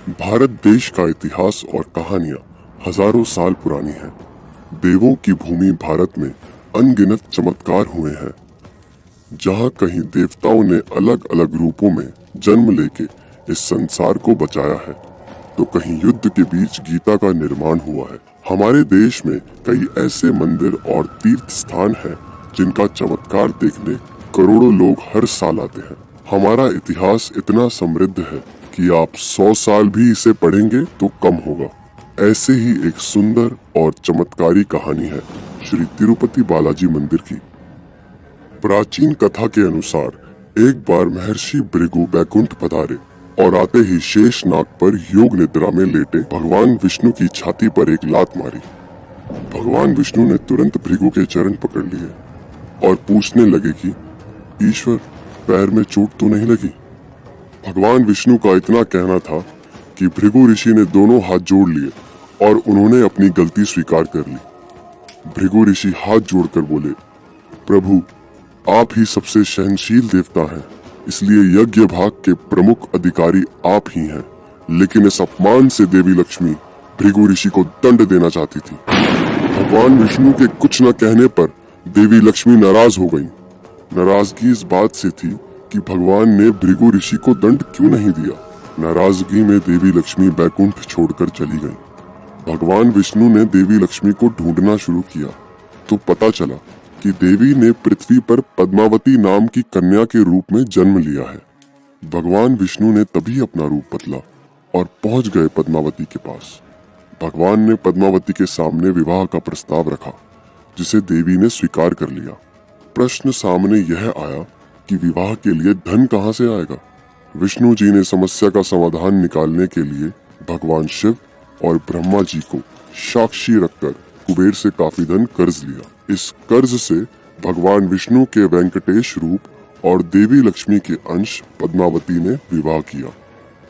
भारत देश का इतिहास और कहानियां हजारों साल पुरानी हैं। देवों की भूमि भारत में अनगिनत चमत्कार हुए हैं। जहां कहीं देवताओं ने अलग अलग रूपों में जन्म लेके इस संसार को बचाया है, तो कहीं युद्ध के बीच गीता का निर्माण हुआ है। हमारे देश में कई ऐसे मंदिर और तीर्थ स्थान हैं जिनका चमत्कार देखने करोड़ों लोग हर साल आते हैं। हमारा इतिहास इतना समृद्ध है कि आप 100 साल भी इसे पढ़ेंगे तो कम होगा। ऐसे ही एक सुंदर और चमत्कारी कहानी है श्री तिरुपति बालाजी मंदिर की। प्राचीन कथा के अनुसार एक बार महर्षि भृगु बैकुंठ पधारे और आते ही शेष नाग पर योग निद्रा में लेटे भगवान विष्णु की छाती पर एक लात मारी। भगवान विष्णु ने तुरंत भृगु के चरण पकड़ लिए और पूछने लगे कि ईश्वर, पैर में चोट तो नहीं लगी? भगवान विष्णु का इतना कहना था कि भृगु ऋषि ने दोनों हाथ जोड़ लिए और उन्होंने अपनी गलती स्वीकार कर ली। भृगु ऋषि हाथ जोड़कर बोले, प्रभु, आप ही सबसे सहनशील देवता हैं, इसलिए यज्ञ भाग के प्रमुख अधिकारी आप ही हैं। लेकिन इस अपमान से देवी लक्ष्मी भृगु ऋषि को दंड देना चाहती थी। भगवान विष्णु के कुछ न कहने पर देवी लक्ष्मी नाराज हो गईं। नाराजगी इस बात से थी कि भगवान ने भृगु ऋषि को दंड क्यों नहीं दिया। नाराजगी में देवी लक्ष्मी बैकुंठ छोड़कर चली गई। भगवान विष्णु ने देवी लक्ष्मी को ढूंढना शुरू किया तो पता चला कि देवी ने पृथ्वी पर पद्मावती नाम की कन्या के रूप में जन्म लिया है। भगवान विष्णु ने तभी अपना रूप बदला और पहुंच गए पद्मावती के पास। भगवान ने पद्मावती के सामने विवाह का प्रस्ताव रखा, जिसे देवी ने स्वीकार कर लिया। प्रश्न सामने यह आया कि विवाह के लिए धन कहां से आएगा। विष्णु जी ने समस्या का समाधान निकालने के लिए भगवान शिव और ब्रह्मा जी को साक्षी रखकर कुबेर से काफी धन कर्ज लिया। इस कर्ज से भगवान विष्णु के वेंकटेश रूप और देवी लक्ष्मी के अंश पद्मावती ने विवाह किया।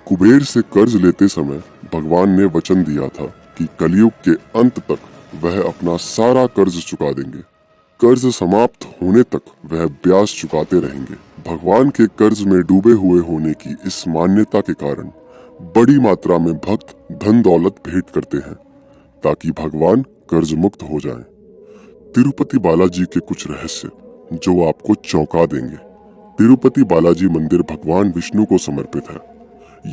कुबेर से कर्ज लेते समय भगवान ने वचन दिया था कि कलयुग के अंत तक वह अपना सारा कर्ज चुका देंगे। कर्ज समाप्त होने तक वह ब्याज चुकाते रहेंगे। भगवान के कर्ज में डूबे हुए होने की इस मान्यता के कारण बड़ी मात्रा में भक्त धन दौलत भेंट करते हैं ताकि भगवान कर्ज मुक्त हो जाएं। तिरुपति बालाजी के कुछ रहस्य जो आपको चौंका देंगे। तिरुपति बालाजी मंदिर भगवान विष्णु को समर्पित है।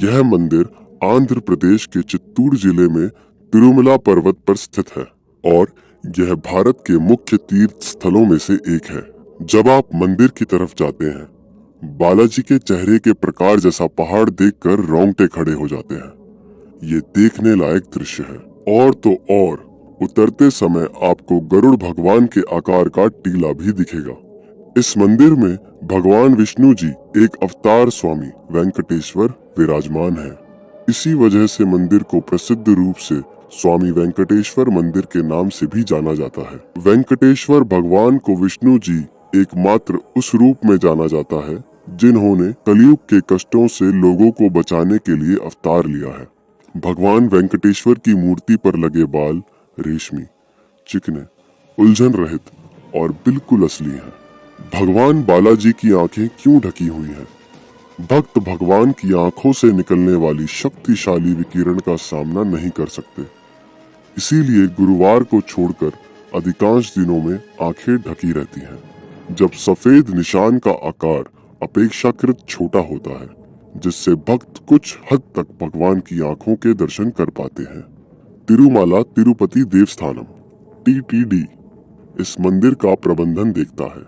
यह मंदिर आंध्र प्रदेश के चित्तूर जिले में तिरुमला पर्वत पर स्थित है और यह भारत के मुख्य तीर्थ स्थलों में से एक है। जब आप मंदिर की तरफ जाते हैं, बालाजी के चेहरे के प्रकार जैसा पहाड़ देखकर रोंगटे खड़े हो जाते हैं। ये देखने लायक दृश्य है। और तो और उतरते समय आपको गरुड़ भगवान के आकार का टीला भी दिखेगा। इस मंदिर में भगवान विष्णु जी एक अवतार स्वामी वेंकटेश्वर विराजमान है। इसी वजह से मंदिर को प्रसिद्ध रूप से स्वामी वेंकटेश्वर मंदिर के नाम से भी जाना जाता है। वेंकटेश्वर भगवान को विष्णु जी एकमात्र उस रूप में जाना जाता है जिन्होंने कलयुग के कष्टों से लोगों को बचाने के लिए अवतार लिया है। भगवान वेंकटेश्वर की मूर्ति पर लगे बाल रेशमी, चिकने, उलझन रहित और बिल्कुल असली हैं। भगवान बालाजी की आंखें क्यों ढकी हुई हैं? भक्त भगवान की आंखों से निकलने वाली शक्तिशाली विकिरण का सामना नहीं कर सकते, इसीलिए गुरुवार को छोड़कर अधिकांश दिनों में आंखें ढकी रहती हैं। जब सफेद निशान का आकार अपेक्षाकृत छोटा होता है, जिससे भक्त कुछ हद तक भगवान की आंखों के दर्शन कर पाते हैं। तिरुमाला तिरुपति देवस्थानम (TTD) इस मंदिर का प्रबंधन देखता है।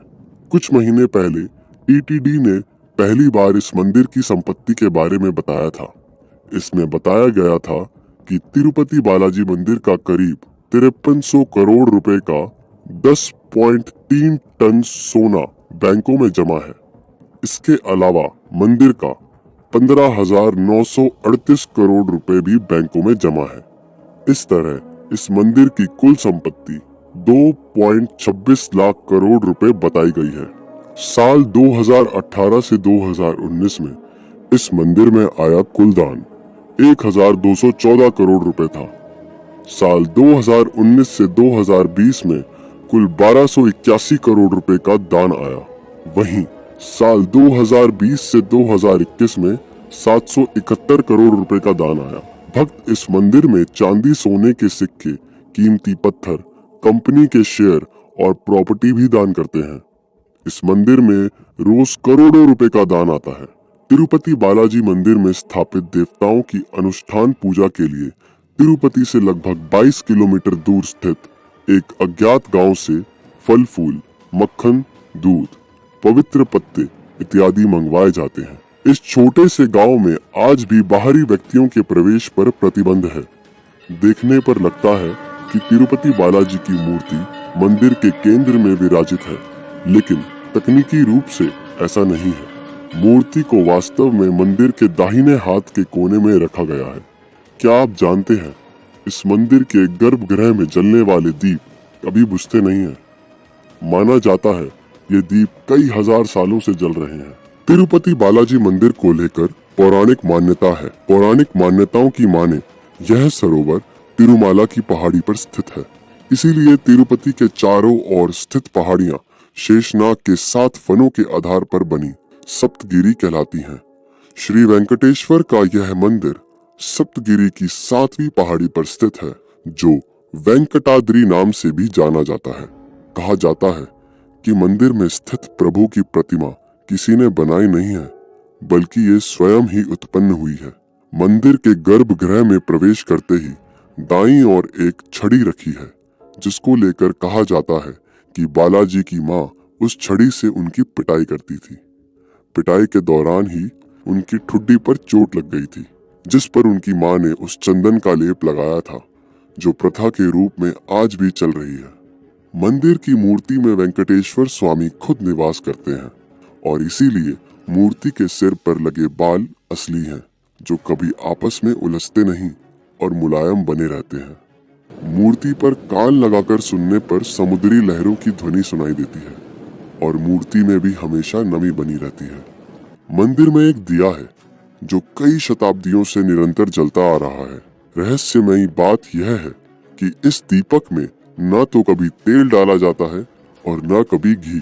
कुछ महीने पहले TTD ने पहली बार इस मंदिर की संपत्ति के बारे में बताया था। इसमें बताया गया था कि तिरुपति बालाजी मंदिर का करीब 5300 करोड़ रुपए का 10.3 टन सोना बैंकों में जमा है। इसके अलावा मंदिर का 15,938 करोड़ रुपए भी बैंकों में जमा है। इस तरह इस मंदिर की कुल संपत्ति 2.26 लाख करोड़ रुपए बताई गई है। साल 2018 से 2019 में इस मंदिर में आया कुल दान 1214 करोड़ रुपए था। साल 2019 से 2020 में कुल 1281 करोड़ रुपए का दान आया। वहीं साल 2020 से 2021 में 771 करोड़ रुपए का दान आया। भक्त इस मंदिर में चांदी, सोने के सिक्के, कीमती पत्थर, कंपनी के शेयर और प्रॉपर्टी भी दान करते हैं। इस मंदिर में रोज करोड़ों रुपए का दान आता है। तिरुपति बालाजी मंदिर में स्थापित देवताओं की अनुष्ठान पूजा के लिए तिरुपति से लगभग 22 किलोमीटर दूर स्थित एक अज्ञात गांव से फल फूल, मक्खन, दूध, पवित्र पत्ते इत्यादि मंगवाए जाते हैं। इस छोटे से गांव में आज भी बाहरी व्यक्तियों के प्रवेश पर प्रतिबंध है। देखने पर लगता है कि तिरुपति बालाजी की मूर्ति मंदिर के केंद्र में विराजित है, लेकिन तकनीकी रूप से ऐसा नहीं है। मूर्ति को वास्तव में मंदिर के दाहिने हाथ के कोने में रखा गया है। क्या आप जानते हैं, इस मंदिर के गर्भगृह में जलने वाले दीप कभी बुझते नहीं हैं। माना जाता है ये दीप कई हजार सालों से जल रहे हैं। तिरुपति बालाजी मंदिर को लेकर पौराणिक मान्यता है। पौराणिक मान्यताओं की माने यह सरोवर तिरुमाला की पहाड़ी पर स्थित है। इसीलिए तिरुपति के चारों ओर स्थित पहाड़ियां शेषनाग के 7 फनों के आधार पर बनी सप्तगिरी कहलाती हैं। श्री वेंकटेश्वर का यह मंदिर सप्तगिरी की 7वीं पहाड़ी पर स्थित है, जो वेंकटाद्रि नाम से भी जाना जाता है। कहा जाता है कि मंदिर में स्थित प्रभु की प्रतिमा किसी ने बनाई नहीं है, बल्कि ये स्वयं ही उत्पन्न हुई है। मंदिर के गर्भगृह में प्रवेश करते ही दाईं ओर एक छड़ी रखी है, जिसको लेकर कहा जाता है कि बालाजी की माँ उस छड़ी से उनकी पिटाई करती थी। पिटाई के दौरान ही उनकी ठुड्डी पर चोट लग गई थी, जिस पर उनकी माँ ने उस चंदन का लेप लगाया था, जो प्रथा के रूप में आज भी चल रही है। मंदिर की मूर्ति में वेंकटेश्वर स्वामी खुद निवास करते हैं और इसीलिए मूर्ति के सिर पर लगे बाल असली हैं, जो कभी आपस में उलझते नहीं और मुलायम बने रहते हैं। मूर्ति पर कान लगाकर सुनने पर समुद्री लहरों की ध्वनि सुनाई देती है और मूर्ति में भी हमेशा नमी बनी रहती है। मंदिर में एक दिया है जो कई शताब्दियों से निरंतर जलता आ रहा है। रहस्यमयी बात यह है कि इस दीपक में न तो कभी तेल डाला जाता है और न कभी घी।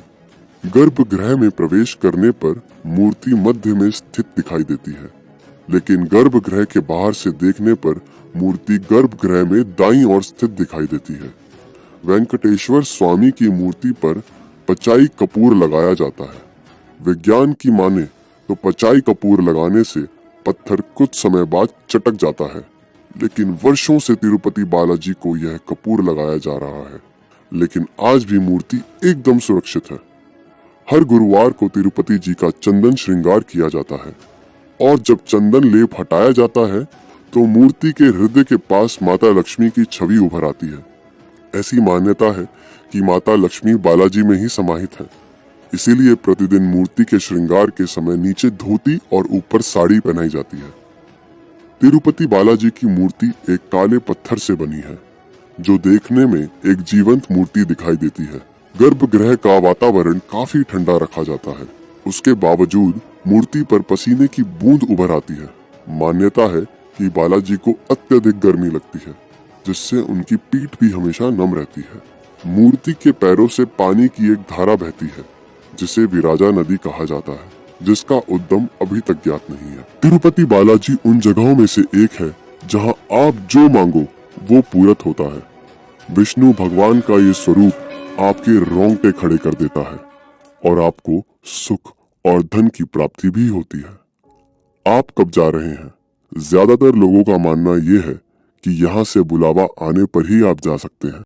गर्भगृह में प्रवेश करने पर मूर्ति मध्य में स्थित दिखाई देती है, लेकिन गर्भगृह के बाहर से देखने पर मूर्ति गर्भगृह में दाईं ओर स्थित दिखाई देती है। वेंकटेश्वर स्वामी की मूर्ति पर पचाई कपूर लगाया जाता है। विज्ञान की माने तो पचाई कपूर लगाने से पत्थर कुछ समय बाद चटक जाता है, लेकिन वर्षों से तिरुपति बालाजी को यह कपूर लगाया जा रहा है, लेकिन आज भी मूर्ति एकदम सुरक्षित है। हर गुरुवार को तिरुपति जी का चंदन श्रृंगार किया जाता है और जब चंदन लेप हटाया जाता है तो मूर्ति के हृदय के पास माता लक्ष्मी की छवि उभर आती है। ऐसी मान्यता है कि माता लक्ष्मी बालाजी में ही समाहित है, इसीलिए प्रतिदिन मूर्ति के श्रृंगार के समय नीचे धोती और ऊपर साड़ी पहनाई जाती है। तिरुपति बालाजी की मूर्ति एक काले पत्थर से बनी है, जो देखने में एक जीवंत मूर्ति दिखाई देती है। गर्भगृह का वातावरण काफी ठंडा रखा जाता है, उसके बावजूद मूर्ति पर पसीने की बूंद उभर आती है। मान्यता है कि बालाजी को अत्यधिक गर्मी लगती है, जिससे उनकी पीठ भी हमेशा नम रहती है। मूर्ति के पैरों से पानी की एक धारा बहती है, जिसे विराजा नदी कहा जाता है, जिसका उद्गम अभी तक ज्ञात नहीं है। तिरुपति बालाजी उन जगहों में से एक है जहां आप जो मांगो वो पूरत होता है। विष्णु भगवान का ये स्वरूप आपके रोंगटे खड़े कर देता है और आपको सुख और धन की प्राप्ति भी होती है। आप कब जा रहे हैं? ज्यादातर लोगों का मानना ये है कि यहाँ से बुलावा आने पर ही आप जा सकते हैं।